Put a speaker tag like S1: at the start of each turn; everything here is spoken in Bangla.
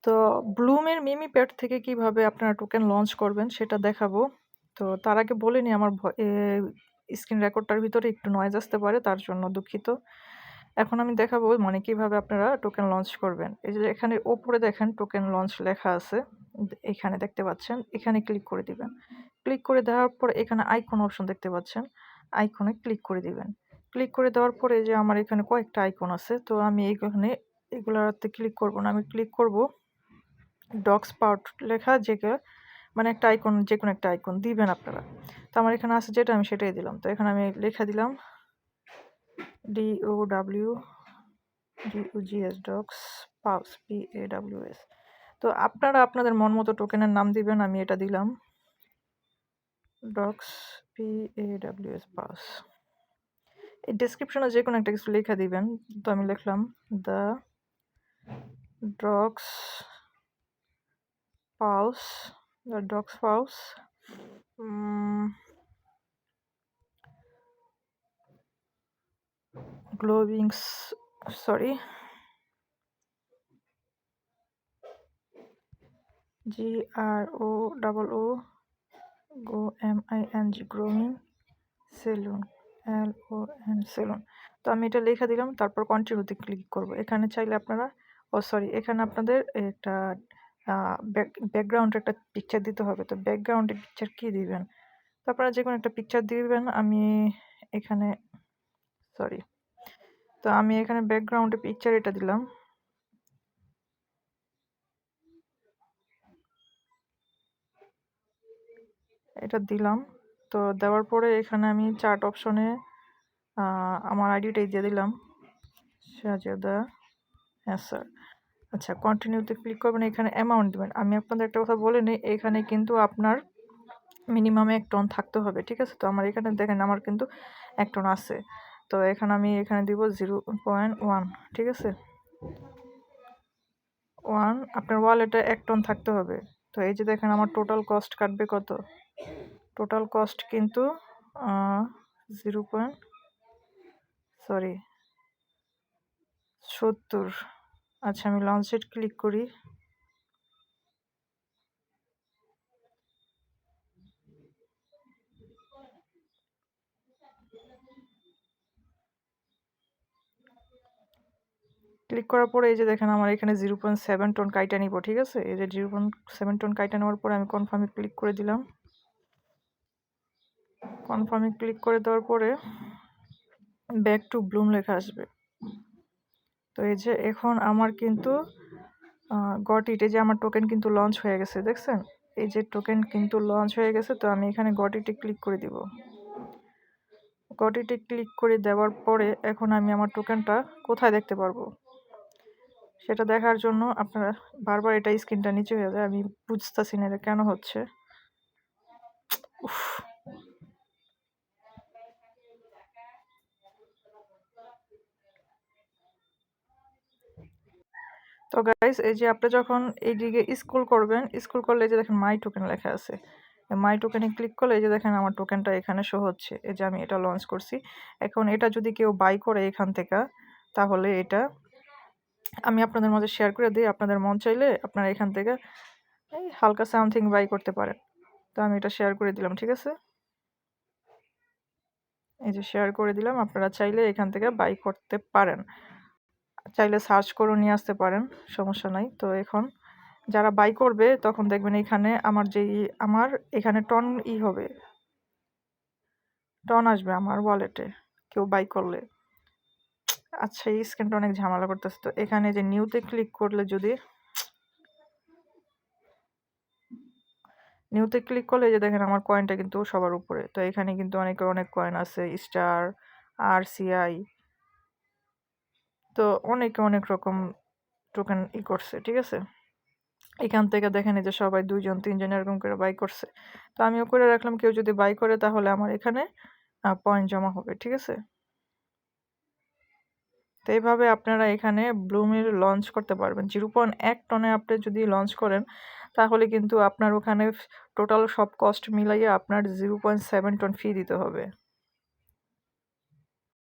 S1: তো ব্লুমের মিমি প্যাড থেকে কিভাবে আপনারা টোকেন লঞ্চ করবেন সেটা দেখাবো। তো তার আগে বলে নিই আমার স্ক্রিন রেকর্ডটার ভিতরে একটু নয়েজ আসতে পারে, তার জন্য দুঃখিত। এখন আমি দেখাবো মানে কিভাবে আপনারা টোকেন লঞ্চ করবেন। এই যে এখানে ওপরে দেখেন টোকেন লঞ্চ লেখা আছে। এখানে দেখতে পাচ্ছেন, এখানে ক্লিক করে দিবেন। ক্লিক করে দেওয়ার পর এখানে আইকন অপশন দেখতে পাচ্ছেন, আইকনে ক্লিক করে দিবেন। ক্লিক করে দেওয়ার পরে যে আমার এখানে কয়েকটা আইকন আছে, তো আমি এইখানে এগুলাতে ক্লিক করব না, আমি ক্লিক করব ডক্স পাউট লেখা যেটা মানে একটা আইকন, যে কোনো একটা আইকন দিবেন আপনারা। তো আমার এখানে আছে যেটা, আমি সেটাই দিলাম। তো এখানে আমি লেখা দিলাম DOWGS ডক্স পাউস PAWS। তো আপনারা আপনাদের মন মতো টোকেনের নাম দিবেন। আমি এটা দিলাম ডক্স PAWS পাউস। এই ডেসক্রিপশনে যে কোনো একটা কিছু লেখা দিবেন। তো আমি লিখলাম the dogs paws, glowing sorry GROOMING grooming salon salon. তো আমি এটা লেখা দিলাম, তারপর কন্টিনিউতে ক্লিক করব। এখানে চাইলে আপনারা এখানে আপনাদের একটা ব্যাকগ্রাউন্ডে একটা পিকচার দিতে হবে। তো ব্যাকগ্রাউন্ডে পিকচার কি দিবেন, তো আপনারা যে কোনো একটা পিকচার দিবেন। আমি এখানে ব্যাকগ্রাউন্ডে পিকচার এটা দিলাম। এটা দিলাম। তো দেওয়ার পরে এখানে আমি চার্ট অপশনে আমার আইডিটাই দিয়ে দিলাম, সাজেদা স্যার। আচ্ছা, কন্টিনিউতে ক্লিক করবেন, এখানে অ্যামাউন্ট দেবেন। আমি আপনাদের একটা কথা বলে নিই, এখানে কিন্তু আপনার মিনিমাম 1 টন থাকতে হবে, ঠিক আছে? তো আমার এখানে দেখেন আমার কিন্তু 1 টন আছে। তো আমি এখানে দিব 0.1, ঠিক আছে? 1, আপনার ওয়ালেটে 1 টন থাকতে হবে। তো এই যে দেখেন আমার টোটাল কস্ট কাটবে কত, টোটাল কস্ট কিন্তু 70। আচ্ছা, আমি লঞ্চেট ক্লিক করি। ক্লিক করার পরে এই যে দেখেন আমার এখানে 0.7 টন কাইটা নিব, ঠিক আছে? এই যে 0.7 টন কাইটা নেওয়ার পরে আমি কনফার্মে ক্লিক করে দিলাম। কনফার্মে ক্লিক করে দেওয়ার পরে ব্যাক টু ব্লুম লেখা আসবে। তো এই যে এখন আমার কিন্তু গট ইট, এই যে আমার টোকেন কিন্তু লঞ্চ হয়ে গেছে, দেখছেন? এই যে টোকেন কিন্তু লঞ্চ হয়ে গেছে। তো আমি এখানে গট ইটে ক্লিক করে দিব। গট ইটে ক্লিক করে দেওয়ার পরে এখন আমি আমার টোকেনটা কোথায় দেখতে পারবো সেটা দেখার জন্য আপনারা বারবার এটা স্ক্রিনটা নিচে হয়ে যায়, আমি বুঝতেছি না এটা কেন হচ্ছে। তো গাইস, এই যে আপনি যখন এইদিকে স্ক্রল করবেন, স্ক্রল করলে এই যে দেখেন মাই টোকেন লেখা আছে। মাই টোকেনে ক্লিক করলে এই যে দেখেন আমার টোকেনটা এখানে শো হচ্ছে। এই যে আমি এটা লঞ্চ করছি। এখন এটা যদি কেউ বাই করে এখান থেকে, তাহলে এটা আমি আপনাদের মাঝে শেয়ার করে দিই। আপনাদের মন চাইলে আপনারা এখান থেকে এই হালকা সামথিং বাই করতে পারেন। তো আমি এটা শেয়ার করে দিলাম, ঠিক আছে? এই যে শেয়ার করে দিলাম, আপনারা চাইলে এখান থেকে বাই করতে পারেন, চাইলে সার্চ করে নিয়ে আসতে পারেন, সমস্যা নাই। তো এখন যারা বাই করবে তখন দেখবেন এখানে আমার এখানে টন হবে, টন আসবে আমার ওয়ালেটে কেউ বাই করলে। আচ্ছা, এই স্ক্যানটা অনেক ঝামেলা করতেছে। তো এখানে যে নিউতে ক্লিক করলে, যদি নিউতে ক্লিক করলে যে দেখেন আমার কয়েনটা কিন্তু সবার উপরে। তো এখানে কিন্তু অনেক কয়েন আছে, স্টার, RCI, তো অনেক রকম টোকেন করছে, ঠিক আছে? এখান থেকে দেখেন এই যে সবাই 2 জন 3 জন এরকম করে বাই করছে। তো আমিও করে রাখলাম, কেউ যদি বাই করে তাহলে আমার এখানে পয়েন্ট জমা হবে, ঠিক আছে? তো এইভাবে আপনারা এখানে ব্লুমের লঞ্চ করতে পারবেন। 0.1 টনে আপনি যদি লঞ্চ করেন তাহলে কিন্তু আপনার ওখানে টোটাল সব কস্ট মিলাইয়ে আপনার 0.7 টন ফি দিতে হবে।